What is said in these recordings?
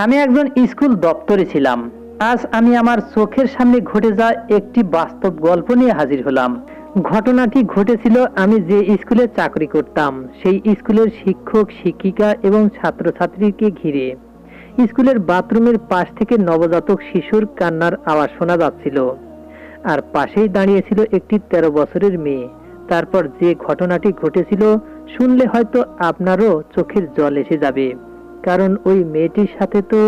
আমি একজন স্কুল দপ্তরে ছিলাম। আজ আমি আমার চোখের সামনে ঘটে যাওয়া একটি বাস্তব গল্প নিয়ে হাজির হলাম। ঘটনাটি ঘটেছিল আমি যে স্কুলে চাকরি করতাম সেই স্কুলের শিক্ষক শিক্ষিকা এবং ছাত্রছাত্রীকে ঘিরে। স্কুলের বাথরুমের পাশ থেকে নবজাতক শিশুর কান্নার আওয়াজ শোনা যাচ্ছিল, আর পাশেই দাঁড়িয়েছিল একটি 13 বছরের মেয়ে। তারপর যে ঘটনাটি ঘটেছিল শুনলে হয়তো আপনারও চোখের জল এসে যাবে, কারণ ওই মেয়েটির সাথে তো।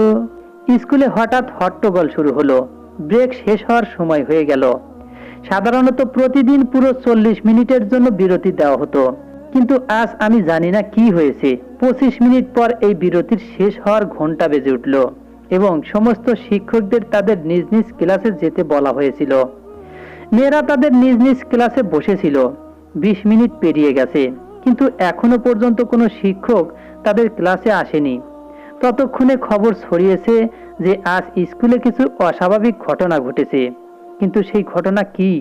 স্কুলে হঠাৎ হট্টগোল শুরু হলো। ব্রেক শেষ হওয়ার সময় হয়ে গেল। সাধারণত প্রতিদিন পুরো 40 মিনিটের জন্য বিরতি দেওয়া হতো, কিন্তু আজ আমি জানি না কি হয়েছে, 25 মিনিট পর এই বিরতির শেষ হওয়ার ঘন্টা বেজে উঠল এবং সমস্ত শিক্ষকদের তাদের নিজ নিজ ক্লাসে যেতে বলা হয়েছিল। মেয়েরা তাদের নিজ নিজ ক্লাসে বসেছিল। 20 মিনিট পেরিয়ে গেছে, কিন্তু এখনো পর্যন্ত কোনো শিক্ষক তাদের ক্লাসে আসেনি। ততক্ষণে খবর ছড়িয়েছে যে আজ স্কুলে কিছু অস্বাভাবিক ঘটনা ঘটেছে, কিন্তু সেই ঘটনা কি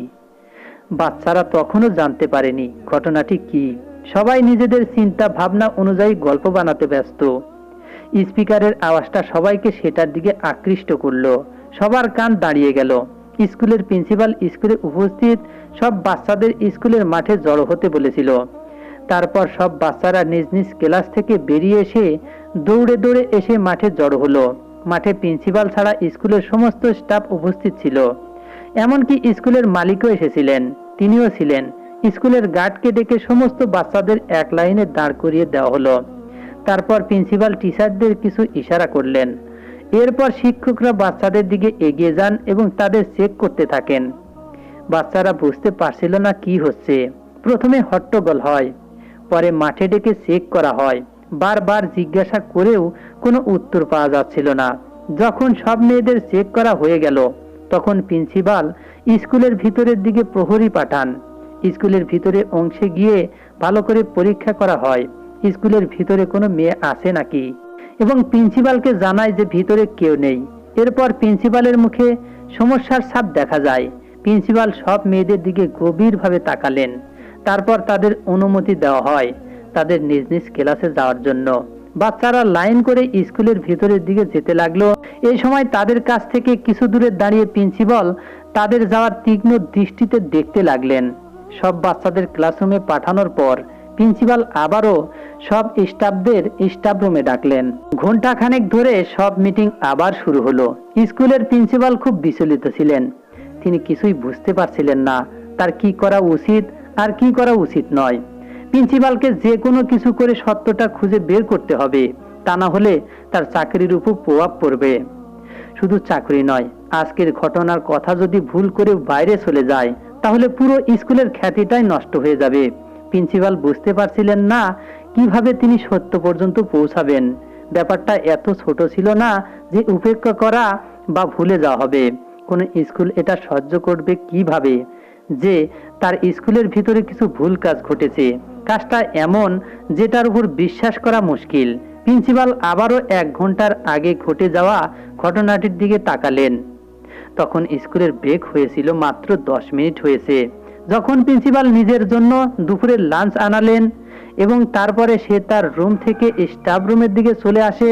বাচ্চারা তখনও জানতে পারেনি। ঘটনাটি কি সবাই নিজেদের চিন্তা ভাবনা অনুযায়ী গল্প বানাতে ব্যস্ত। স্পিকারের আওয়াজটা সবাইকে সেটার দিকে আকৃষ্ট করলো। সবার কান দাঁড়িয়ে গেল। স্কুলের প্রিন্সিপাল স্কুলে উপস্থিত সব বাচ্চাদের স্কুলের মাঠে জড়ো হতে বলেছিল। তারপর সব বাচ্চারা নিজ নিজ ক্লাস থেকে বেরিয়ে এসে দৌড়ে দৌড়ে এসে মাঠে জড়ো হলো। মাঠে প্রিন্সিপাল ছাড়া স্কুলের সমস্ত স্টাফ উপস্থিত ছিল, এমনকি স্কুলের মালিকও এসেছিলেন, তিনিও ছিলেন। স্কুলের গার্ডকে ডেকে সমস্ত বাচ্চাদের এক লাইনে দাঁড় করিয়ে দেওয়া হলো। তারপর প্রিন্সিপাল টিচারদের কিছু ইশারা করলেন। এরপর শিক্ষকরা বাচ্চাদের দিকে এগিয়ে যান এবং তাদের চেক করতে থাকেন। বাচ্চারা বুঝতে পারছিল না কি হচ্ছে। প্রথমে হট্টগোল হয়, পরে মাঠে ডেকে চেক করা হয়। বারবার জিজ্ঞাসা করেও কোনো উত্তর পাওয়া যাচ্ছিল না। যখন সব মেয়েদের চেক করা হয়ে গেল তখন প্রিন্সিপাল স্কুলের ভিতরের দিকে প্রহরী পাঠান। স্কুলের ভিতরে অংশে গিয়ে ভালো করে পরীক্ষা করা হয় স্কুলের ভিতরে কোনো মেয়ে আছে নাকি, এবং প্রিন্সিপালকে জানায় যে ভিতরে কেউ নেই। এরপর প্রিন্সিপালের মুখে সমস্যার ছাপ দেখা যায়। প্রিন্সিপাল সব মেয়েদের দিকে গভীরভাবে তাকালেন। তারপর তাদের অনুমতি দেওয়া হয় তাদের নিজ নিজ ক্লাসে যাওয়ার জন্য। বাচ্চারা লাইন করে স্কুলের ভিতরের দিকে যেতে লাগলো। এই সময় তাদের কাছ থেকে কিছু দূরে দাঁড়িয়ে প্রিন্সিপাল তাদের যাওয়ার তীক্ষ্ণ দৃষ্টিতে দেখতে লাগলেন। সব বাচ্চাদের ক্লাসরুমে পাঠানোর পর প্রিন্সিপাল আবারও সব স্টাফদের স্টাফ রুমে ডাকলেন। ঘন্টাখানেক ধরে সব মিটিং আবার শুরু হলো। স্কুলের প্রিন্সিপাল খুব বিচলিত ছিলেন। তিনি কিছুই বুঝতে পারছিলেন না তার কি করা উচিত আর কি করা উচিত নয়। প্রিন্সিপালকে যে কোনো কিছু করে সত্যটা খুঁজে বের করতে হবে, তা না হলে তার চাকরির উপর প্রভাব পড়বে। শুধু চাকরি নয়, আজকের ঘটনার কথা যদি ভুল করে বাইরে চলে যায় তাহলে পুরো স্কুলের খ্যাতিটাই নষ্ট হয়ে যাবে। প্রিন্সিপাল বুঝতে পারছিলেন না কিভাবে তিনি সত্য পর্যন্ত পৌঁছাবেন। ব্যাপারটা এত ছোট ছিল না যে উপেক্ষা করা বা ভুলে যাওয়া হবে। কোন স্কুল এটা সহ্য করবে কিভাবে যে তার স্কুলের ভিতরে কিছু ভুল কাজ ঘটেছে। কাজটা এমন যেটার উপর বিশ্বাস করা মুশকিল। প্রিন্সিপাল আবারও 1 ঘন্টার আগে ঘটে যাওয়া ঘটনাটির দিকে তাকালেন। তখন স্কুলের ব্রেক হয়েছিল মাত্র 10 মিনিট হয়েছে। যখন প্রিন্সিপাল নিজের জন্য দুপুরের লাঞ্চ আনালেন এবং তারপরে সে তার রুম থেকে স্টাফ রুমের দিকে চলে আসে,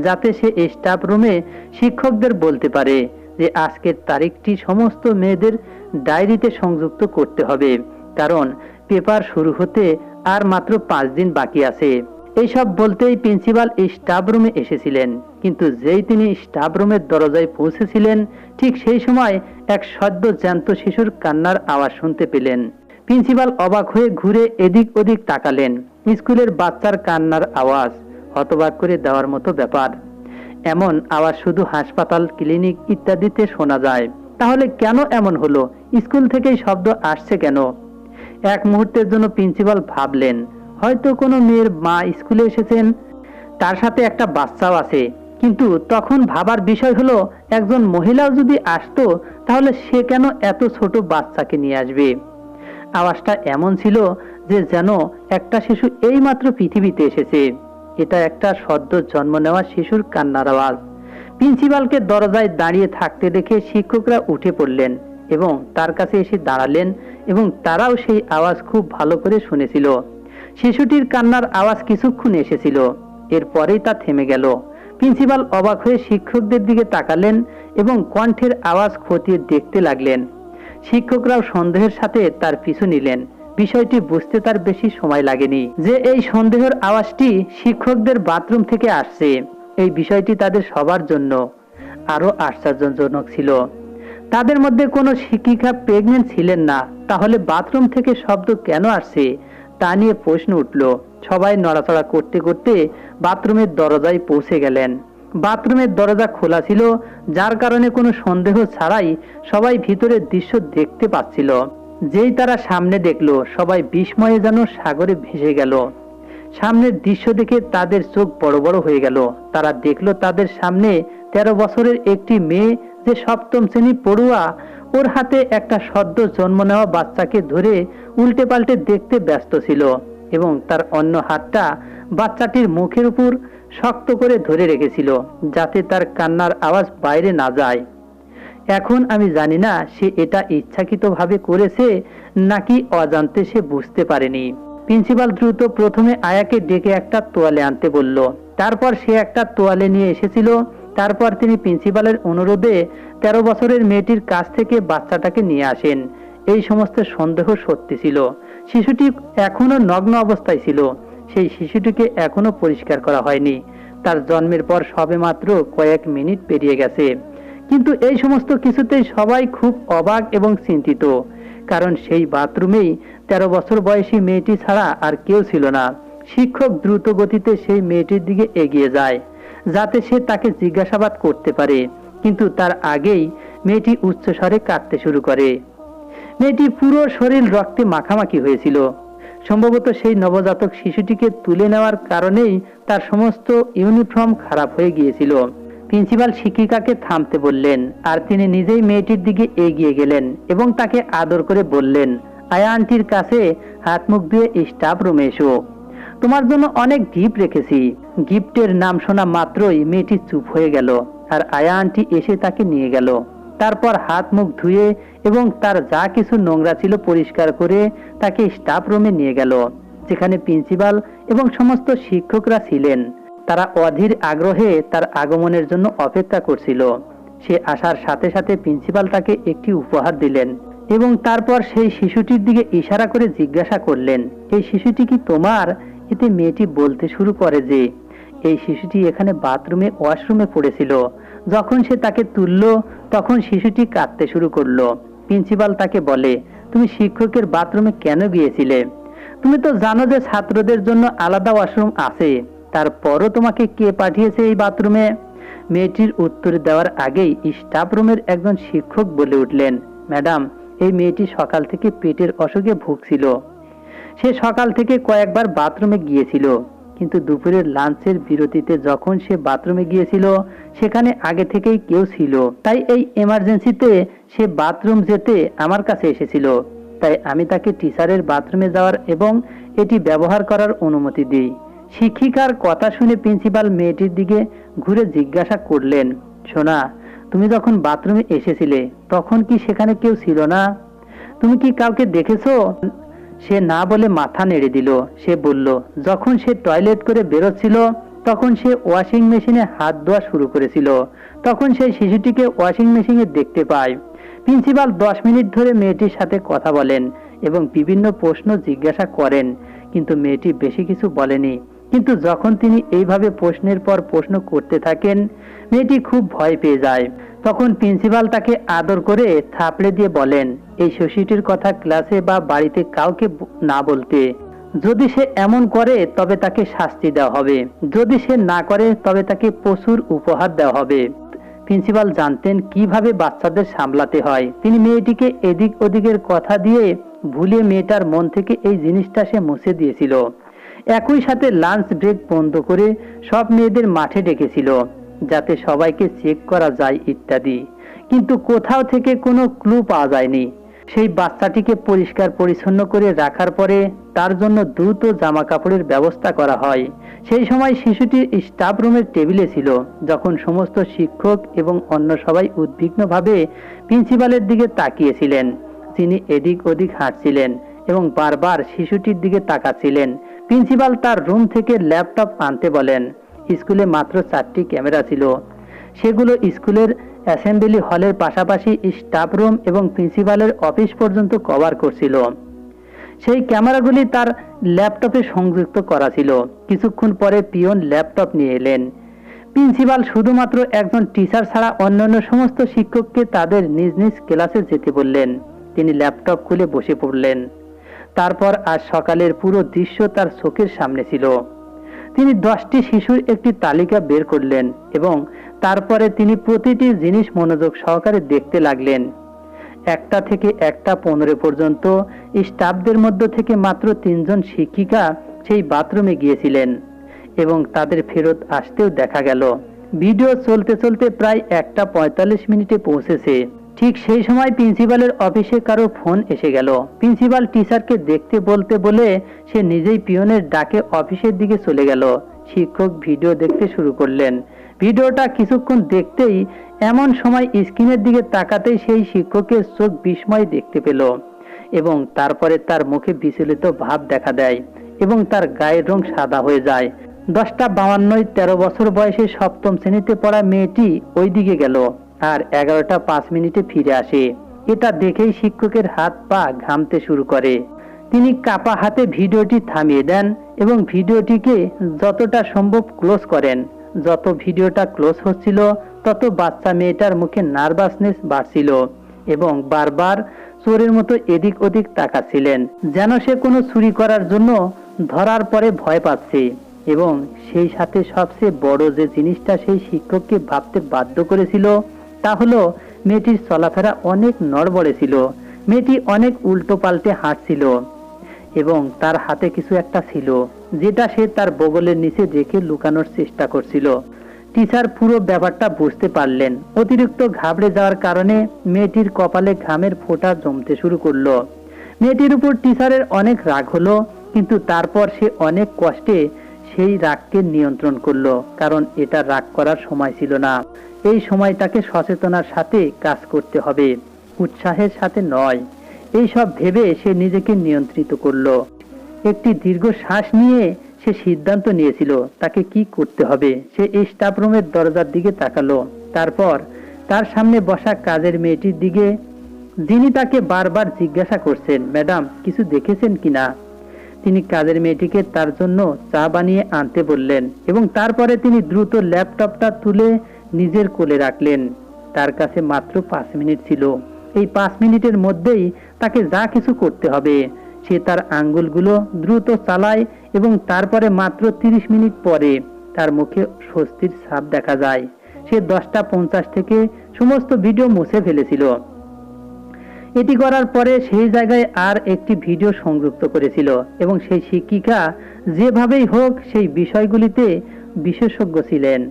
যাতে সে স্টাফ রুমে শিক্ষকদের বলতে পারে যে আজকের তারিখটি সমস্ত মেয়েদের ডায়েরিতে সংযুক্ত করতে হবে, কারণ পেপার শুরু হতে আর মাত্র 5 দিন বাকি আছে। এইসব বলতেই প্রিন্সিপাল স্টাফ রুমে এসেছিলেন, কিন্তু যেই তিনি স্টাফ রুমের দরজায় পৌঁছেছিলেন ঠিক সেই সময় এক সদ্য জ্যান্ত শিশুর কান্নার আওয়াজ শুনতে পেলেন। প্রিন্সিপাল অবাক হয়ে ঘুরে এদিক ওদিক তাকালেন। স্কুলের বাচ্চার কান্নার আওয়াজ হতবাক করে দেওয়ার মতো ব্যাপার। এমন আওয়াজ শুধু হাসপাতাল, ক্লিনিক ইত্যাদিতে শোনা যায়। তাহলে কেন এমন হলো? স্কুল থেকেই শব্দ আসছে কেন? এক মুহূর্তের জন্য প্রিন্সিপাল ভাবলেন হয়তো কোনো মেয়ের মা স্কুলে এসেছেন, তার সাথে একটা বাচ্চাও আছে। কিন্তু তখন ভাবার বিষয় হলো একজন মহিলাও যদি আসতো তাহলে সে কেন এত ছোট বাচ্চাকে নিয়ে আসবে? আওয়াজটা এমন ছিল যে যেন একটা শিশু এইমাত্র পৃথিবীতে এসেছে। এটা একটা সদ্য জন্ম নেওয়া শিশুর কান্নার আওয়াজ। প্রিন্সিপালকে দরজায় দাঁড়িয়ে থাকতে দেখে শিক্ষকরা উঠে পড়লেন এবং তার কাছে এসে দাঁড়ালেন এবং তারাও সেই আওয়াজ খুব ভালো করে শুনেছিল। শিশুটির কান্নার আওয়াজ কিছুক্ষণ এসেছিল, এরপরেই তা থেমে গেল। প্রিন্সিপাল অবাক হয়ে শিক্ষকদের দিকে তাকালেন এবং কণ্ঠের আওয়াজ খতিয়ে দেখতে লাগলেন। শিক্ষকরাও সন্দেহের সাথে তার পিছু নিলেন। বিষয়টি বুঝতে তার বেশি সময় লাগেনি যে এই সন্দেহের আওয়াজটি শিক্ষকদের বাথরুম থেকে আসছে। এই বিষয়টি তাদের সবার জন্য আরো আশ্চর্যজনক ছিল। তাদের মধ্যে কোনো শিক্ষিকা প্রেগনেন্ট ছিলেন না, তাহলে বাথরুম থেকে শব্দ কেন আসছে তা নিয়ে প্রশ্ন উঠল। সবাই নড়াচড়া করতে করতে বাথরুমের দরজায় পৌঁছে গেলেন। বাথরুমের দরজা খোলা ছিল, যার কারণে কোনো সন্দেহ ছাড়াই সবাই ভিতরের দৃশ্য দেখতে পাচ্ছিল। যেই তারা সামনে দেখলো, সবাই বিস্ময়ে যেন সাগরে ভেসে গেল। সামনের দৃশ্য দেখে তাদের চোখ বড় বড় হয়ে গেল। তারা দেখলো তাদের সামনে 13 বছরের একটি মেয়ে, যে সপ্তম শ্রেণী পড়ুয়া, ওর হাতে একটা সদ্য জন্ম নেওয়া বাচ্চাকে ধরে উল্টে পাল্টে দেখতে ব্যস্ত ছিল এবং তার অন্য হাতটা বাচ্চাটির মুখের উপর শক্ত করে ধরে রেখেছিল, যাতে তার কান্নার আওয়াজ বাইরে না যায়। এখন আমি জানি না সে এটা ইচ্ছাকৃতভাবে করেছে নাকি অজান্তে সে বুঝতে পারেনি। প্রিন্সিপাল দ্রুত প্রথমে আয়াকে ডেকে একটা তোয়ালে আনতে বলল। তারপর সে একটা তোয়ালে নিয়ে এসেছিল। তারপর তিনি প্রিন্সিপালের অনুরোধে 13 বছরের মেয়েটির কাছ থেকে বাচ্চাটাকে নিয়ে আসেন। এই সমস্ত সন্দেহ সত্যি ছিল। শিশুটি এখনো নগ্ন অবস্থায় ছিল। সেই শিশুটিকে এখনো পরিষ্কার করা হয়নি। তার জন্মের পর সবেমাত্র কয়েক মিনিট পেরিয়ে গেছে। কিন্তু এই সমস্ত কিছুতেই সবাই খুব অবাক এবং চিন্তিত, কারণ সেই বাথরুমেই 13 বছর বয়সী মেয়েটি ছাড়া আর কেউ ছিল না। শিক্ষক দ্রুত গতিতে সেই মেয়েটির দিকে এগিয়ে যায় যাতে সে তাকে জিজ্ঞাসাবাদ করতে পারে, কিন্তু তার আগেই মেয়েটি উচ্চস্বরে কাঁদতে শুরু করে। মেয়েটির পুরো শরীর রক্তে মাখামাখি হয়েছিল। সম্ভবত সেই নবজাতক শিশুটিকে তুলে নেওয়ার কারণেই তার সমস্ত ইউনিফর্ম খারাপ হয়ে গিয়েছিল। প্রিন্সিপাল শিক্ষিকাকে থামতে বললেন, আর তিনি নিজেই মেয়েটির দিকে এগিয়ে গেলেন এবং তাকে আদর করে বললেন, আয়া আন্টির কাছে হাত মুখ ধুয়ে স্টাফ রুমে এসো, তোমার জন্য অনেক গিফট রেখেছি। গিফটের নাম শোনা মাত্রই মেয়েটি চুপ হয়ে গেল, আর আয়া আন্টি এসে তাকে নিয়ে গেল। তারপর হাত মুখ ধুয়ে এবং তার যা কিছু নোংরা ছিল পরিষ্কার করে তাকে স্টাফ রুমে নিয়ে গেল, যেখানে প্রিন্সিপাল এবং সমস্ত শিক্ষকরা ছিলেন। তারা অধীর আগ্রহে তার আগমনের জন্য অপেক্ষা করছিল। সে আসার সাথে সাথে প্রিন্সিপাল তাকে একটি উপহার দিলেন এবং তারপর সেই শিশুটির দিকে ইশারা করে জিজ্ঞাসা করলেন, এই শিশুটি কি তোমার? এতে মেয়েটি বলতে শুরু করে যে এই শিশুটি এখানে বাথরুমে ওয়াশরুমে পড়েছিল। যখন সে তাকে তুলল তখন শিশুটি কাঁদতে শুরু করলো। প্রিন্সিপাল তাকে বলে, তুমি শিক্ষকের বাথরুমে কেন গিয়েছিলে? তুমি তো জানো যে ছাত্রদের জন্য আলাদা ওয়াশরুম আছে, তারপরও তোমাকে কে পাঠিয়েছে এই বাথরুমে? মেয়েটির উত্তর দেওয়ার আগেই স্টাফ রুমের একজন শিক্ষক বলে উঠলেন, ম্যাডাম, এই মেয়েটি সকাল থেকে পেটের অসুখে ভুগছিল। সে সকাল থেকে কয়েকবার বাথরুমে গিয়েছিল, কিন্তু দুপুরের লাঞ্চের বিরতিতে যখন সে বাথরুমে গিয়েছিল সেখানে আগে থেকেই কেউ ছিল। তাই এই এমার্জেন্সিতে সে বাথরুম যেতে আমার কাছে এসেছিল। তাই আমি তাকে টিচারের বাথরুমে যাওয়ার এবং এটি ব্যবহার করার অনুমতি দিই। শিক্ষিকার কথা শুনে প্রিন্সিপাল মেয়েটির দিকে ঘুরে জিজ্ঞাসা করলেন, সোনা, তুমি যখন বাথরুমে এসেছিলে তখন কি সেখানে কেউ ছিল না? তুমি কি কাউকে দেখেছো? সে না বলে মাথা নেড়ে দিল। সে বলল, যখন সে টয়লেট করে বেরোচ্ছিল তখন সে ওয়াশিং মেশিনে হাত ধোয়া শুরু করেছিল, তখন সেই শিশুটিকে ওয়াশিং মেশিনে দেখতে পায়। প্রিন্সিপাল 10 মিনিট ধরে মেয়েটির সাথে কথা বলেন এবং বিভিন্ন প্রশ্ন জিজ্ঞাসা করেন, কিন্তু মেয়েটি বেশি কিছু বলেনি। কিন্তু যখন তিনি এইভাবে প্রশ্নের পর প্রশ্ন করতে থাকেন, মেয়েটি খুব ভয় পেয়ে যায়। তখন প্রিন্সিপাল তাকে আদর করে থাপড়ে দিয়ে বলেন, এই শিশুটির কথা ক্লাসে বা বাড়িতে কাউকে না বলতে। যদি সে এমন করে তবে তাকে শাস্তি দেওয়া হবে, যদি সে না করে তবে তাকে প্রচুর উপহার দেওয়া হবে। প্রিন্সিপাল জানতেন কিভাবে বাচ্চাদের সামলাতে হয়। তিনি মেয়েটিকে এদিক ওদিকের কথা দিয়ে ভুলিয়ে মেয়েটার মন থেকে এই জিনিসটা সে মুছে দিয়েছিল। একই সাথে লাঞ্চ ব্রেক বন্ধ করে সব মেয়েদের মাঠে ডেকেছিল যাতে সবাইকে চেক করা যায় ইত্যাদি, কিন্তু কোথাও থেকে কোনো ক্লু পাওয়া যায়নি। সেই বাচ্চাটিকে পরিষ্কার পরিচ্ছন্ন করে রাখার পরে তার জন্য দ্রুত জামা কাপড়ের ব্যবস্থা করা হয়। সেই সময় শিশুটি স্টাফ রুমের টেবিলে ছিল, যখন সমস্ত শিক্ষক এবং অন্য সবাই উদ্বিগ্নভাবে প্রিন্সিপালের দিকে তাকিয়েছিলেন। তিনি এদিক ওদিক হাঁটছিলেন এবং বারবার শিশুটির দিকে তাকাচ্ছিলেন। প্রিন্সিপাল তার রুম থেকে ল্যাপটপ আনতে বলেন স্কুলে মাত্র 4টি ক্যামেরা ছিল। সেগুলো স্কুলের অ্যাসেম্বলি হলের পাশাপাশি স্টাফ রুম এবং প্রিন্সিপালের অফিস পর্যন্ত কভার করছিল। সেই ক্যামেরাগুলি তার ল্যাপটপে সংযুক্ত করা ছিল। কিছুক্ষণ পরে পিয়ন ল্যাপটপ নিয়ে এলেন। প্রিন্সিপাল শুধুমাত্র একজন টিচার ছাড়া অন্যান্য সমস্ত শিক্ষককে তাদের নিজ নিজ ক্লাসে যেতে বললেন। তিনি ল্যাপটপ খুলে বসে পড়লেন। তারপর আজ সকালের পুরো দৃশ্য তার চোখের সামনে ছিল। তিনি 10টি শিশুর একটি তালিকা বের করলেন এবং তারপরে তিনি প্রতিটি জিনিস মনোযোগ সহকারে দেখতে লাগলেন। 1টা থেকে 1টা 15 পর্যন্ত স্টাফদের মধ্য থেকে মাত্র 3 জন শিক্ষিকা সেই বাথরুমে গিয়েছিলেন এবং তাদের ফেরত আসতেও দেখা গেল। ভিডিও চলতে চলতে প্রায় 1টা 45 মিনিটে পৌঁছেছে। ঠিক সেই সময় প্রিন্সিপালের অফিসে কারো ফোন এসে গেল। প্রিন্সিপাল টিচারকে দেখতে বলতে বলে সে নিজেই পিয়নের ডাকে অফিসের দিকে চলে গেল। শিক্ষক ভিডিও দেখতে শুরু করলেন। ভিডিওটা কিছুক্ষণ দেখতেই এমন সময় স্ক্রিনের দিকে তাকাতেই সেই শিক্ষকের চোখ বিস্ময় দেখতে পেল এবং তারপরে তার মুখে বিচলিত ভাব দেখা দেয় এবং তার গায়ের রং সাদা হয়ে যায়। 10টা 52 13 বছর বয়সে 7ম শ্রেণীতে পড়া মেয়েটি ওই দিকে গেল আর 11টা 5 মিনিটে ফিরে আসে। এটা দেখেই শিক্ষকের হাত পা ঘামতে শুরু করে। তিনি কাপা হাতে ভিডিওটি থামিয়ে দেন এবং ভিডিওটিকে যতটা সম্ভব ক্লোজ করেন। যত ভিডিওটা ক্লোজ হচ্ছিল তত বাচ্চা মেয়েটার মুখে নার্ভাসনেস বাড়ছিল এবং বারবার চোরের মতো এদিক ওদিক তাকাচ্ছিলেন, যেন সে কোনো চুরি করার জন্য ধরার পরে ভয় পাচ্ছে। এবং সেই সাথে সবচেয়ে বড় যে জিনিসটা সেই শিক্ষককে ভাবতে বাধ্য করেছিল তা হলো মেয়েটির চলাফেরা অনেক নড়বড়ে ছিল। মেয়েটি অনেক উল্টো পাল্টে হাঁটছিল এবং তার হাতে কিছু একটা ছিল যেটা সে তার বগলের নিচে রেখে লুকানোর চেষ্টা করছিল। টিচার পুরো ব্যাপারটা বুঝতে পারলেন। অতিরিক্ত ঘাবড়ে যাওয়ার কারণে মেয়েটির কপালে ঘামের ফোঁটা জমতে শুরু করলো। মেয়েটির উপর টিচারের অনেক রাগ হলো, কিন্তু তারপর সে অনেক কষ্টে সেই রাগকে নিয়ন্ত্রণ করলো, কারণ এটা রাগ করার সময় ছিল না। এই সময়টাকে সচেতনার সাথে কাজ করতে হবে, উৎসাহের সাথে নয়। এই সব ভেবে সে নিজেকে নিয়ন্ত্রিত করলো। একটি দীর্ঘ শ্বাস নিয়ে সে সিদ্ধান্ত নিয়েছিল তাকে কি করতে হবে। সে এই স্টাফ রুমের দরজার দিকে তাকালো, তারপর তার সামনে বসা কাজের মেয়েটির দিকে, যিনি তাকে বারবার জিজ্ঞাসা করছেন, ম্যাডাম কিছু দেখেছেন কিনা। তিনি কাজের মেয়েটিকে তার জন্য চা বানিয়ে আনতে বললেন এবং তারপরে তিনি দ্রুত ল্যাপটপটা তুলে নিজের কোলে রাখলেন। তার কাছে মাত্র 5 মিনিট ছিল। এই 5 মিনিটের মধ্যেই তাকে যা কিছু করতে হবে। সে তার আঙ্গুলগুলো দ্রুত চালায় এবং তারপরে মাত্র 30 মিনিট পরে তার মুখে স্বস্তির ছাপ দেখা যায়। সে 10টা 50 থেকে সমস্ত ভিডিও মুছে ফেলেছিল। এটি করার পরে সেই জায়গায় আর একটি ভিডিও সংযুক্ত করেছিল এবং সেই শিক্ষিকা যেভাবেই হোক সেই বিষয়গুলিতে বিশেষজ্ঞ ছিলেন।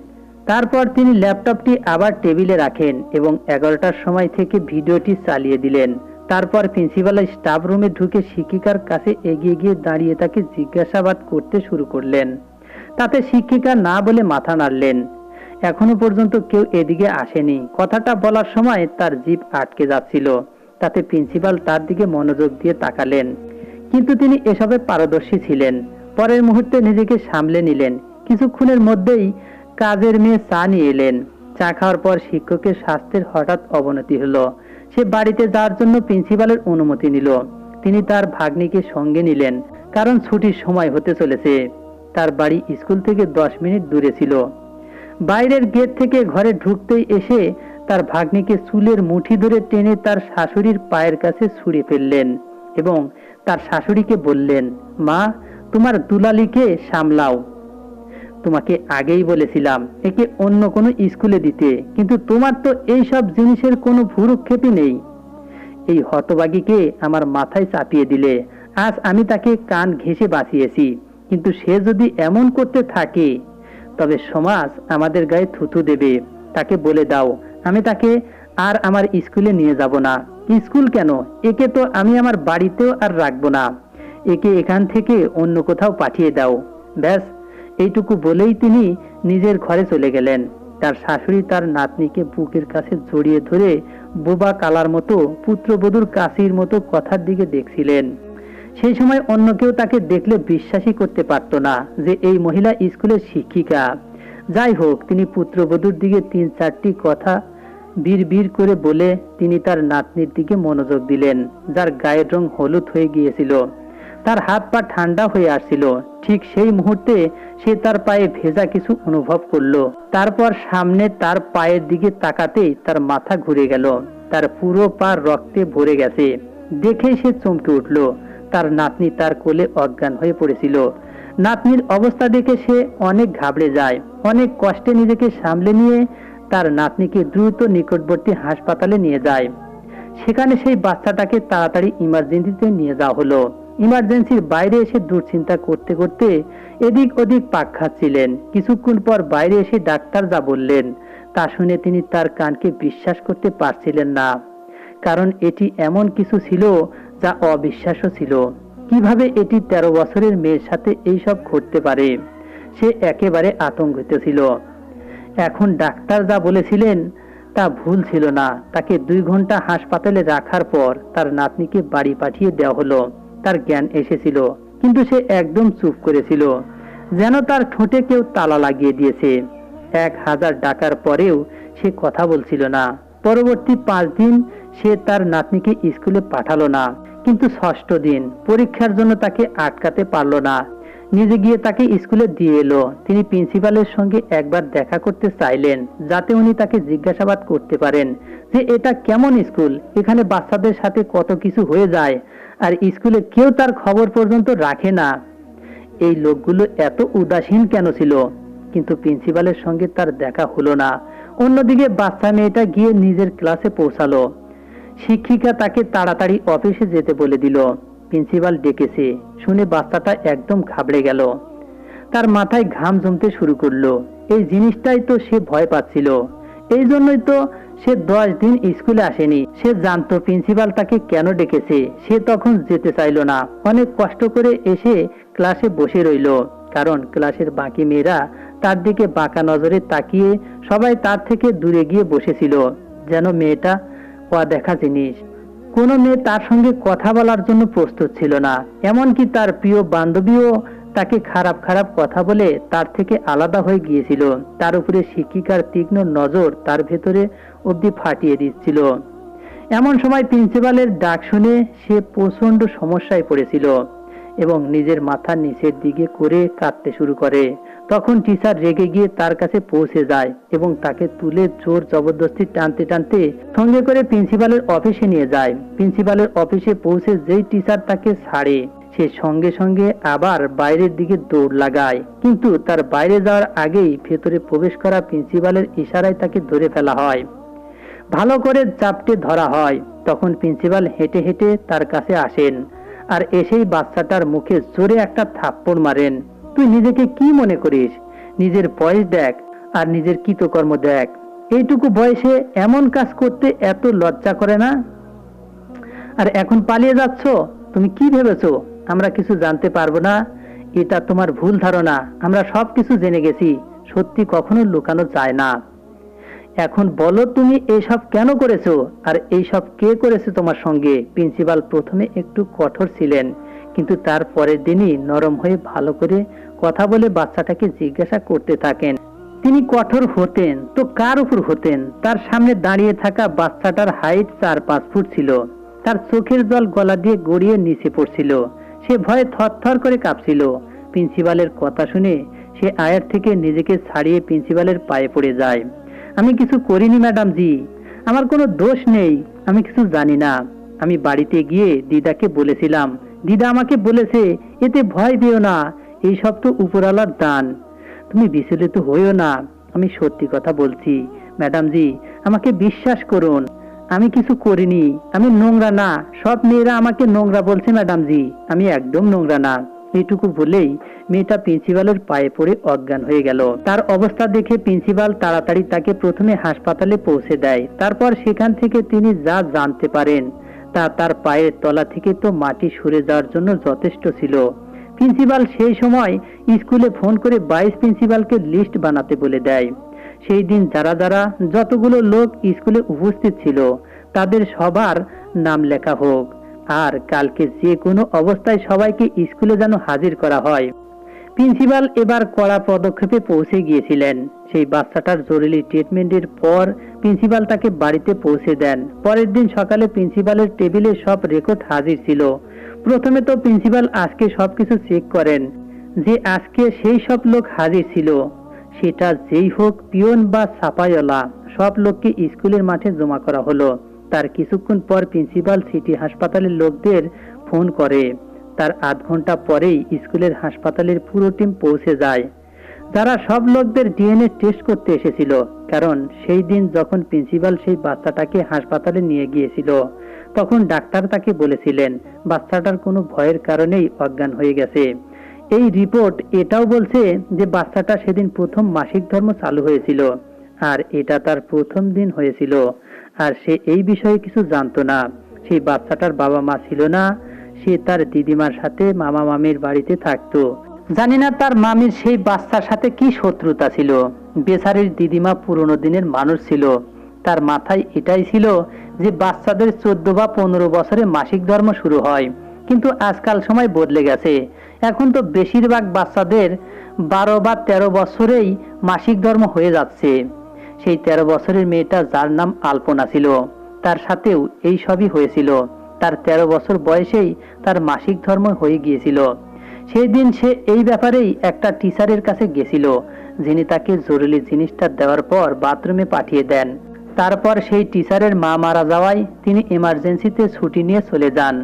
তারপর তিনি ল্যাপটপটি আবার টেবিলে রাখেন এবং 11টার সময় থেকে ভিডিওটি চালিয়ে দিলেন। তারপর প্রিন্সিপাল স্টাফ রুমে ঢুকে শিক্ষিকার কাছে এগিয়ে গিয়ে দাঁড়িয়ে তাকে জিজ্ঞাসাবাদ করতে শুরু করলেন। তাতে শিক্ষিকা না বলে মাথা নাড়লেন। এখনো পর্যন্ত কেউ এদিকে আসেনি। কথাটা বলার সময় তার জিভ আটকে যাচ্ছিল। তাতে প্রিন্সিপাল তার দিকে মনোযোগ দিয়ে তাকালেন, কিন্তু তিনি এসবে পারদর্শী ছিলেন। পরের মুহূর্তে নিজেকে সামলে নিলেন। কিছুক্ষণের মধ্যেই কাজের মেয়ে চা নিয়ে এলেন। চা খাওয়ার পর শিক্ষকের স্বাস্থ্যের হঠাৎ অবনতি হলো। সে বাড়িতে যাওয়ার জন্য প্রিন্সিপালের অনুমতি নিল। তিনি তার ভাগ্নিকে সঙ্গে নিলেন, কারণ ছুটির সময় হতে চলেছে। তার বাড়ি স্কুল থেকে 10 মিনিট দূরে ছিল। বাইরের গেট থেকে ঘরে ঢুকতেই এসে তার ভাগ্নিকে চুলের মুঠি ধরে টেনে তার শাশুড়ির পায়ের কাছে ছুঁড়ে ফেললেন এবং তার শাশুড়িকে বললেন, মা তোমার দুলালিকে সামলাও। তোমাকে আগেই বলেছিলাম একে অন্য কোনো স্কুলে দিতে, কিন্তু তোমার তো এই সব জিনিসের কোনো ভুরুক্ষেপই নেই। এই হতভাগীকে আমার মাথায় চাপিয়ে দিলে। আজ আমি তাকে কান ঘেঁষে বাঁচিয়েছি, কিন্তু সে যদি এমন করতে থাকে তবে সমাজ আমাদের গায়ে থুথু দেবে। তাকে বলে দাও আমি তাকে আর আমার স্কুলে নিয়ে যাব না। স্কুল কেন, একে তো আমি আমার বাড়িতেও আর রাখবো না। একে এখান থেকে অন্য কোথাও পাঠিয়ে দাও। ব্যাস, এইটুকু বলেই তিনি নিজের ঘরে চলে গেলেন। তার শাশুড়ি তার নাতনিকে বুকের কাছে জড়িয়ে ধরে বোবা কালার মতো, পুত্রবধূর কাশির মতো কথার দিকে দেখছিলেন। সেই সময় অন্য কেউ তাকে দেখলে বিশ্বাসই করতে পারত না যে এই মহিলা স্কুলের শিক্ষিকা। যাই হোক, তিনি পুত্রবধূর দিকে 3-4টি কথা বিড়বিড় করে বলে তিনি তার নাতনির দিকে মনোযোগ দিলেন, যার গায়ের রং হলুদ হয়ে গিয়েছিল। তার হাত পা ঠান্ডা হয়ে আসছিল। ঠিক সেই মুহূর্তে সে তার পায়ে ভেজা কিছু অনুভব করলো। তারপর সামনে তার পায়ের দিকে তাকাতেই তার মাথা ঘুরে গেল। তার পুরো পা রক্তে ভরে গেছে। দেখেই সে চমকে উঠল। তার নাতনি তার কোলে অজ্ঞান হয়ে পড়েছিল। নাতনির অবস্থা দেখে সে অনেক ঘাবড়ে যায়। অনেক কষ্টে নিজেকে সামলে নিয়ে তার নাতনিকে দ্রুত নিকটবর্তী হাসপাতালে নিয়ে যায়। সেখানে সেই বাচ্চাটাকে তাড়াতাড়ি ইমার্জেন্সিতে নিয়ে যাওয়া হলো। ইমার্জেন্সির বাইরে এসে দুশ্চিন্তা করতে করতে এদিক ওদিক পাক খাচ্ছিলেন। কিছুক্ষণ পর বাইরে এসে ডাক্তার যা বললেন তা শুনে তিনি তার কানকে বিশ্বাস করতে পারছিলেন না। কারণ এটি এমন কিছু ছিল যা অবিশ্বাস্য ছিল। কিভাবে এটি 13 বছরের মেয়ের সাথে এইসব ঘটতে পারে? সে একেবারে আতঙ্কিত ছিল। এখন ডাক্তার যা বলেছিলেন তা ভুল ছিল না। তাকে 2 ঘন্টা হাসপাতালে রাখার পর তার নাতনিকে বাড়ি পাঠিয়ে দেওয়া হলো। তার জ্ঞান এসেছিল, কিন্তু সে একদম চুপ করেছিল, যেন তার ঠোঁটে কেউ তালা লাগিয়ে দিয়েছে। 1000 ডাকার পরেও সে কথা বলছিল না। পরবর্তী 5 দিন সে তার নাতনিকে স্কুলে পাঠালো না। কিন্তু 6ষ্ঠ দিন পরীক্ষার জন্য তাকে আটকাতে পারল না। নিজে গিয়ে তাকে স্কুলে দিয়ে এলো। তিনি প্রিন্সিপালের সঙ্গে একবার দেখা করতে চাইলেন, যাতে উনি তাকে জিজ্ঞাসাবাদ করতে পারেন যে এটা কেমন স্কুল, এখানে বাচ্চাদের সাথে কত কিছু হয়ে যায়, আর স্কুলে কেউ তার খবর পর্যন্ত রাখে না। এই লোকগুলো এত উদাসীন কেন ছিল? কিন্তু প্রিন্সিপালের সঙ্গে তার দেখা হলো না। অন্যদিকে বাচ্চা মেয়েটা গিয়ে নিজের ক্লাসে পৌঁছালো। শিক্ষিকা তাকে তাড়াতাড়ি অফিসে যেতে বলে দিল। প্রিন্সিপাল ডেকেছে শুনে বাচ্চাটা একদম ঘাবড়ে গেল। তার মাথায় ঘাম জমতে শুরু করলো। এই জিনিসটাই তো সে ভয় পাচ্ছিল। এই জন্যই তো সে 10 দিন স্কুলে আসেনি। সে জানতো প্রিন্সিপাল তাকে কেন ডেকেছে। সে তখন যেতে চাইল না। অনেক কষ্ট করে এসে ক্লাসে বসে রইল, কারণ ক্লাসের বাকি মেয়েরা তার দিকে বাঁকা নজরে তাকিয়ে সবাই তার থেকে দূরে গিয়ে বসেছিল, যেন মেয়েটা অদেখা জিনিস। কোনো মেয়ে তার সঙ্গে কথা বলার জন্য প্রস্তুত ছিল না। এমনকি তার প্রিয় বান্ধবীও তাকে খারাপ খারাপ কথা বলে তার থেকে আলাদা হয়ে গিয়েছিল। তার উপরে শিক্ষিকার তীক্ষ্ণ নজর তার ভেতরে অবধি ফাটিয়ে দিচ্ছিল। এমন সময় প্রিন্সিপালের ডাক শুনে সে প্রচন্ড সমস্যায় পড়েছিল এবং নিজের মাথা নিচের দিকে করে কাঁদতে শুরু করে। তখন টিচার রেগে গিয়ে তার কাছে পৌঁছে যায় এবং তাকে তুলে জোর জবরদস্তি টানতে টানতে সঙ্গে করে প্রিন্সিপালের অফিসে নিয়ে যায়। প্রিন্সিপালের অফিসে পৌঁছে যেই টিচার তাকে ছাড়ে, সে সঙ্গে সঙ্গে আবার বাইরের দিকে দৌড় লাগায়। কিন্তু তার বাইরে যাওয়ার আগেই ভেতরে প্রবেশ করা প্রিন্সিপালের ইশারায় তাকে ধরে ফেলা হয়, ভালো করে চাপটে ধরা হয়। তখন প্রিন্সিপাল হেঁটে হেঁটে তার কাছে আসেন আর এসেই বাচ্চাটার মুখে জোরে একটা থাপ্পড় মারেন। তুই নিজেকে কি মনে করিস? নিজের বয়স দেখ আর নিজের কৃতকর্ম দেখ। এইটুকু বয়সে এমন কাজ করতে এত লজ্জা করে না? আর এখন পালিয়ে যাচ্ছ? তুমি কি ভেবেছো আমরা কিছু জানতে পারবো না? এটা তোমার ভুল ধারণা। আমরা সব কিছু জেনে গেছি। সত্যি কখনো লুকানো যায় না। এখন বলো তুমি এইসব কেন করেছো, আর এইসব কে করেছে তোমার সঙ্গে? প্রিন্সিপাল প্রথমে একটু কঠোর ছিলেন, কিন্তু তার পরের দিনই নরম হয়ে ভালো করে কথা বলে বাচ্চাটাকে জিজ্ঞাসা করতে থাকেন। তিনি কঠোর হতেন তো কার উপর হতেন? তার সামনে দাঁড়িয়ে থাকা বাচ্চাটার হাইট 4-5 ফুট ছিল। তার চোখের জল গলা দিয়ে গড়িয়ে নিচে পড়ছিল। সে ভয়ে থরথর করে কাঁপছিল। প্রিন্সিপালের কথা শুনে সে আয়ার থেকে নিজেকে ছাড়িয়ে প্রিন্সিপালের পায়ে পড়ে যায়। আমি কিছু করিনি ম্যাডাম জি, আমার কোনো দোষ নেই, আমি কিছু জানি না। আমি বাড়িতে গিয়ে দিদাকে বলেছিলাম, দিদা আমাকে বলেছে এতে ভয় পেও না, এইসব তো উপরওয়ালার দান। তুমি বিচলিত হইও না, আমি সত্যি কথা বলছি ম্যাডাম জি, আমাকে বিশ্বাস করুন, আমি কিছু করিনি, আমি নোংরা না। সব মেয়েরা আমাকে নোংরা বলছে ম্যাডাম জি, আমি একদম নোংরা না। এইটুকু বলেই মেয়েটা প্রিন্সিপালের পায়ে পড়ে অজ্ঞান হয়ে গেল। তার অবস্থা দেখে প্রিন্সিপাল তাড়াতাড়ি তাকে প্রথমে হাসপাতালে পৌঁছে দেয়। তারপর সেখান থেকে তিনি যা জানতে পারেন তা তার পায়ের তলা থেকে তো মাটি সরে যাওয়ার জন্য যথেষ্ট ছিল। প্রিন্সিপাল সেই সময় স্কুলে ফোন করে ভাইস প্রিন্সিপালকে লিস্ট বানাতে বলে দেয়। সেই দিন যারা যারা যতগুলো লোক স্কুলে উপস্থিত ছিল তাদের সবার নাম লেখা হোক, আর কালকে যে কোনো অবস্থায় সবাইকে স্কুলে যেন হাজির করা হয়। প্রিন্সিপাল এবার কড়া পদক্ষেপে পৌঁছে গিয়েছিলেন। সেই বাচ্চাটার জরুরি ট্রিটমেন্টের পর প্রিন্সিপাল তাকে বাড়িতে পৌঁছে দেন। পরের দিন সকালে প্রিন্সিপালের টেবিলে সব রেকর্ড হাজির ছিল। প্রথমে তো প্রিন্সিপাল আজকে সবকিছু চেক করেন যে আজকে সেই সব লোক হাজির ছিল, সেটা যেই হোক, পিয়ন বা ছাপাইওয়ালা, সব লোককে স্কুলের মাঠে জমা করা হলো। তার কিছুক্ষণ পর প্রিন্সিপাল সিটি হাসপাতালের লোকদের ফোন করে। তার আধ ঘন্টা পরেই স্কুলের হাসপাতালের পুরো টিম পৌঁছে যায়, যারা সব লোকদের ডিএনএ টেস্ট করতে এসেছিল। কারণ সেই দিন যখন প্রিন্সিপাল সেই বাচ্চাটাকে হাসপাতালে নিয়ে গিয়েছিল, তখন ডাক্তার তাকে বলেছিলেন বাচ্চাটার কোনো ভয়ের কারণেই অজ্ঞান হয়ে গেছে। এই রিপোর্ট এটাও বলছে যে বাচ্চাটা সেদিন প্রথম মাসিক ধর্ম চালু হয়েছিল, আর এটা তার প্রথম দিন হয়েছিল। আর সে এই বিষয়ে কিছু জানতো না। সেই বাচ্চাটার বাবা মা ছিল না, সে তার দিদিমার সাথে মামা মামির বাড়িতে থাকতো। জানি না তার মামির সেই বাচ্চার সাথে কি শত্রুতা ছিল। বেচারির দিদিমা পুরনো দিনের মানুষ ছিল। তার মাথায় এটাই ছিল যে বাচ্চাদের 14 বা 15 বছরে মাসিক ধর্ম শুরু হয়। কিন্তু আজকাল সময় বদলে গেছে। এখন তো বেশিরভাগ বাচ্চাদের 12 বা 13 বছরেই মাসিক ধর্ম হয়ে যাচ্ছে। সেই 13 বছরের মেয়েটা, যার নাম আলপনা ছিল, তার সাথেও এই সবই হয়েছিল। তার 13 বছর বয়সেই তার মাসিক ধর্ম হয়ে গিয়েছিল। সেই দিন সে এই ব্যাপারেই একটা টিচারের কাছে গেছিল, যিনি তাকে জরুরি জিনিসটা দেওয়ার পর বাথরুমে পাঠিয়ে দেন। তারপর সেই টিচারের মা মারা যাওয়ায় তিনি এমার্জেন্সিতে ছুটি নিয়ে চলে যান।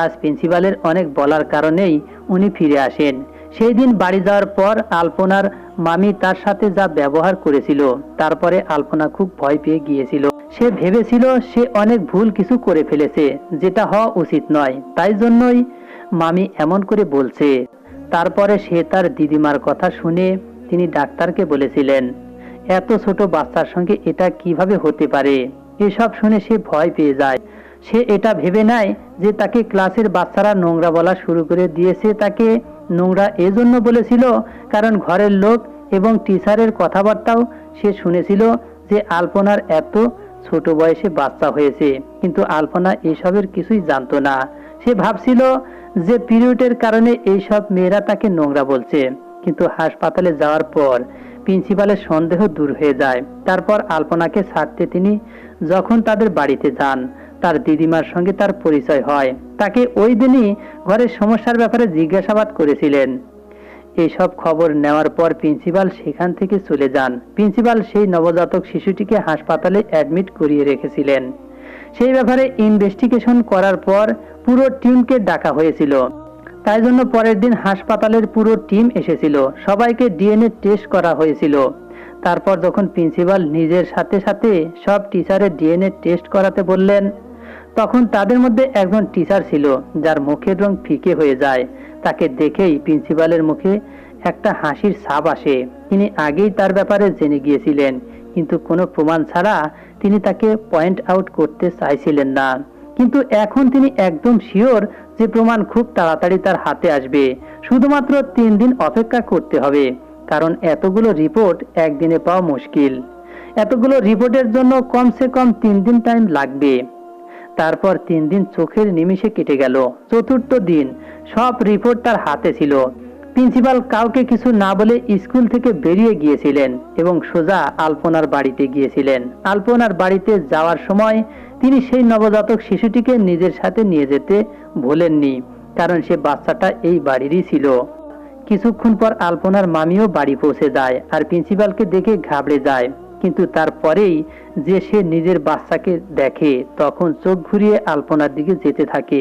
আজ প্রিন্সিপালের অনেক বলার কারণেই উনি ফিরে আসেন। সেই দিন বাড়ি যাওয়ার পর আলপনার মামি তার সাথে যা ব্যবহার করেছিল, তারপরে আলপনা খুব ভয় পেয়ে গিয়েছিল। সে ভেবেছিল সে অনেক ভুল কিছু করে ফেলেছে, যেটা হওয়া উচিত নয়, তাই জন্যই মামি এমন করে বলছে। তারপরে সে তার দিদিমার কথা শুনে তিনি ডাক্তারকে বলেছিলেন এত ছোট বাচ্চার সঙ্গে এটা কিভাবে হতে পারে। এসব শুনে সে ভয় পেয়ে যায়। সে এটা ভেবে নেয় যে তাকে ক্লাসের বাচ্চারা নোংরা বলা শুরু করে দিয়েছে। তাকে নোংরা এজন্য বলেছিল কারণ ঘরের লোক এবং টিচারের কথাবার্তাও সে শুনেছিল যে আলপনার এত ছোট বয়সে বাচ্চা হয়েছে। কিন্তু আলপনা এসবের কিছুই জানতো না। সে ভাবছিল যে পিরিয়ডের কারণে এইসব মেয়েরা তাকে নোংরা বলছে। কিন্তু হাসপাতালে যাওয়ার পর প্রিন্সিপালের সন্দেহ দূর হয়ে যায়। তারপর আলপনাকে ছাড়তে তিনি যখন তাদের বাড়িতে যান, তার দিদিমার সঙ্গে তার পরিচয় হয়। তাকে ওই দিনই ঘরের সমস্যার ব্যাপারে জিজ্ঞাসাবাদ করেছিলেন। এইসব খবর নেওয়ার পর প্রিন্সিপাল সেখান থেকে চলে যান। প্রিন্সিপাল সেই নবজাতক শিশুটিকে হাসপাতালে অ্যাডমিট করিয়ে রেখেছিলেন। সেই ব্যাপারে ইনভেস্টিগেশন করার পর পুরো টিমকে ডাকা হয়েছিল। তাই জন্য পরের দিন হাসপাতালের পুরো টিম এসেছিল। সবাইকে ডিএনএ টেস্ট করা হয়েছিল। তারপর যখন প্রিন্সিপাল নিজের সাথে সাথে সব টিচারের ডিএনএ টেস্ট করাতে বললেন, তখন তাদের মধ্যে একজন টিচার ছিল যার মুখের রং ফিকে হয়ে যায়। তাকে দেখেই প্রিন্সিপালের মুখে একটা হাসির ছাপ আসে। তিনি আগেই তার ব্যাপারে জেনে গিয়েছিলেন, কিন্তু কোনো প্রমাণ ছাড়া তিনি তাকে পয়েন্ট আউট করতে চাইছিলেন না। কিন্তু এখন তিনি একদম শিওর যে প্রমাণ খুব তাড়াতাড়ি তার হাতে আসবে। শুধুমাত্র 3 দিন অপেক্ষা করতে হবে, কারণ এতগুলো রিপোর্ট একদিনে পাওয়া মুশকিল। এতগুলো রিপোর্টের জন্য কমসে কম 3 দিন টাইম লাগবে। তারপর 3 দিন চোখের নিমিষে কেটে গেল। চতুর্থ দিন সব রিপোর্ট তার হাতে ছিল। প্রিন্সিপাল কাউকে কিছু না বলে স্কুল থেকে বেরিয়ে গিয়েছিলেন এবং সোজা আলপনার বাড়িতে গিয়েছিলেন। আলপনার বাড়িতে যাওয়ার সময় তিনি সেই নবজাতক শিশুটিকে নিজের সাথে নিয়ে যেতে ভোলেননি, কারণ সে বাচ্চাটা এই বাড়িরই ছিল। কিছুক্ষণ পর আলপনার মামিও বাড়ি পৌঁছে যায় আর প্রিন্সিপালকে দেখে ঘাবড়ে যায়। কিন্তু তারপরেই যে সে নিজের বাচ্চাকে দেখে, তখন চোখ ঘুরিয়ে আলপনার দিকে যেতে থাকে।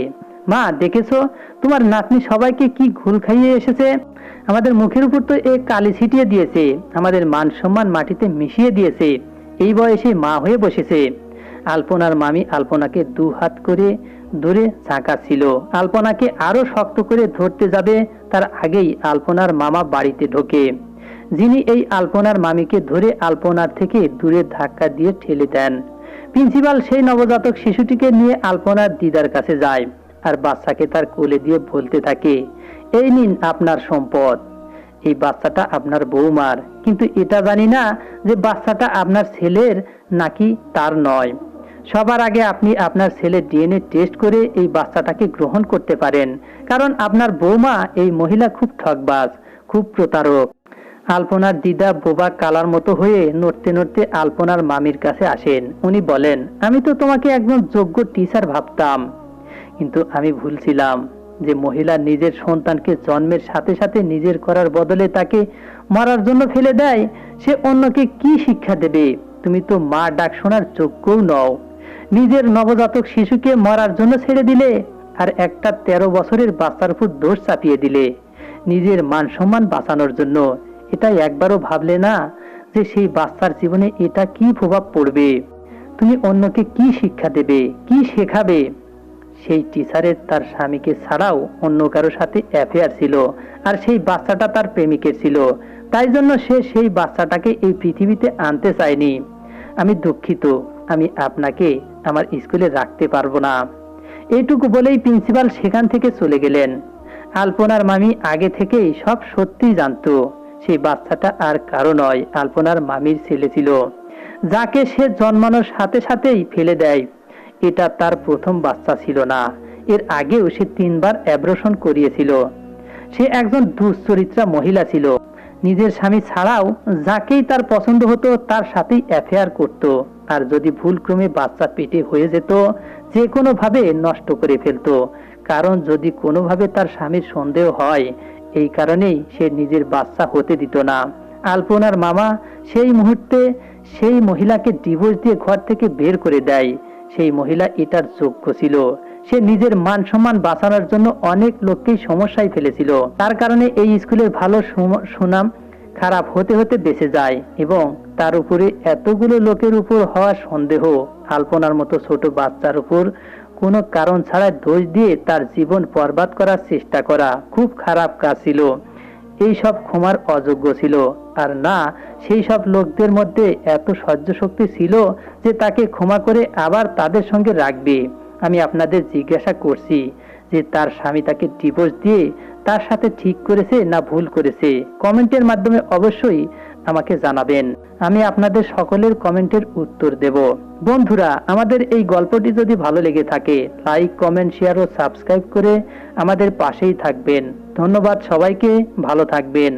মা, দেখেছো তোমার নাতনি সবাইকে কি ঘুল খাইয়ে এসেছে? আমাদের মুখের উপর তো এ কালি ছিটিয়ে দিয়েছে, আমাদের মান সম্মান মাটিতে মিশিয়ে দিয়েছে। এই বয়সে মা হয়ে বসেছে। আলপনার মামি আলপনাকে 2 হাত করে ধরে ঝাঁকাচ্ছিল। আলপনাকে আরো শক্ত করে ধরতে যাবে তার আগেই আলপনার মামা বাড়িতে ঢোকে, যিনি এই আলপনার মামিকে ধরে আলপনার থেকে দূরে ধাক্কা দিয়ে ঠেলে দেন। প্রিন্সিপাল সেই নবজাতক শিশুটিকে নিয়ে আলপনার দিদার কাছে যায় আর বাচ্চাকে তার কোলে দিয়ে বলতে থাকে, এই নিন আপনার সম্পদ, এই বাচ্চাটা আপনার বৌমার। কিন্তু এটা জানি না যে বাচ্চাটা আপনার ছেলের নাকি তার নয়। সবার আগে আপনি আপনার ছেলের ডিএনএ টেস্ট করে এই বাচ্চাটাকে গ্রহণ করতে পারেন, কারণ আপনার বৌমা এই মহিলা খুব ঠকবাজ, খুব প্রতারক। আলপনার দিদা বোবা কালার মতো হয়ে নড়তে নড়তে আলপনার মামির কাছে আসেন। উনি বলেন, আমি তো তোমাকে একজন যোগ্য টিচার ভাবতাম, কিন্তু আমি ভুল ছিলাম। যে মহিলা নিজের সন্তানকে জন্মের সাথে সাথে নিজের করার বদলে তাকে মারার জন্য ফেলে দেয়, সে অন্যকে কি শিক্ষা দেবে? তুমি তো মা ডাক শোনার যোগ্যও নও। নিজের নবজাতক শিশুকে মরার জন্য ছেড়ে দিলে, আর একটা 13 বছরের বাচ্চার উপর দোষ চাপিয়ে দিলে নিজের মান সম্মান বাঁচানোর জন্য। এটা একবারও ভাবলে না যে সেই বাচ্চার জীবনে এটা কি প্রভাব পড়বে? তুমি অন্যকে কি শিক্ষা দেবে, কি শেখাবে? সেই টিচারের তার স্বামীকে ছাড়াও অন্য কারো সাথে অ্যাফেয়ার ছিল, আর সেই বাচ্চাটা তার প্রেমিকের ছিল। তাই জন্য সে সেই বাচ্চাটাকে এই পৃথিবীতে আনতে চায়নি। আমি দুঃখিত, আমি আপনাকে আমার স্কুলে রাখতে পারবো না। এইটুকু বলেই প্রিন্সিপাল সেখান থেকে চলে গেলেন। আলপনার মামি আগে থেকেই সব সত্যি জানতো। সেই বাচ্চাটা আর কারো নয়, আলপনার মামির ছেলে ছিল, যাকে সে জন্মানোর সাথে সাথেই ফেলে দেয়। এটা তার প্রথম বাচ্চা ছিল না, এর আগেও সে 3 বার অ্যাবর্শন করিয়েছিল। সে একজন দুশ্চরিত্রা মহিলা ছিল। নিজের স্বামী ছাড়াও যাকেই তার পছন্দ হতো তার সাথেই অ্যাফেয়ার করত, আর যদি ভুলক্রমে বাচ্চা পেটে হয়ে যেত যে কোনোভাবে নষ্ট করে ফেলতো। কারণ যদি কোনোভাবে তার স্বামীর সন্দেহ হয়, এই কারণেই সে নিজের বাচ্চা হতে দিত না। আলপনার মামা সেই মুহূর্তে সেই মহিলাকে ডিভোর্স দিয়ে ঘর থেকে বের করে দেয়। সেই মহিলা এটার যোগ্য ছিল। সে নিজের মান সম্মান বাঁচানোর জন্য অনেক লোককেই সমস্যায় ফেলেছিল। তার কারণে এই স্কুলের ভালো সুনাম খারাপ হতে হতে বেঁচে যায়, এবং তার উপরে এতগুলো লোকের উপর হওয়া সন্দেহ। আলপনার মতো ছোট বাচ্চার উপর কোনো কারণ ছাড়া দোষ দিয়ে তার জীবন বরবাদ করার চেষ্টা করা খুব খারাপ কাজ ছিল। এই সব ক্ষমার অযোগ্য ছিল। আর না, সেই সব লোকদের মধ্যে এত সহ্য শক্তি ছিল যে তাকে ক্ষমা করে আবার তাদের সঙ্গে রাখবে। আমি আপনাদের জিজ্ঞাসা করছি যে তার স্বামী তাকে ডিভোর্স দিয়ে তার সাথে ঠিক করেছে না ভুল করেছে? কমেন্টের মাধ্যমে অবশ্যই আমাকে জানাবেন। আমি আপনাদের সকলের কমেন্টের উত্তর দেব। বন্ধুরা, আমাদের এই গল্পটি যদি ভালো লেগে থাকে, লাইক, কমেন্ট, শেয়ার ও সাবস্ক্রাইব করে আমাদের পাশেই থাকবেন। ধন্যবাদ সবাইকে, ভালো থাকবেন।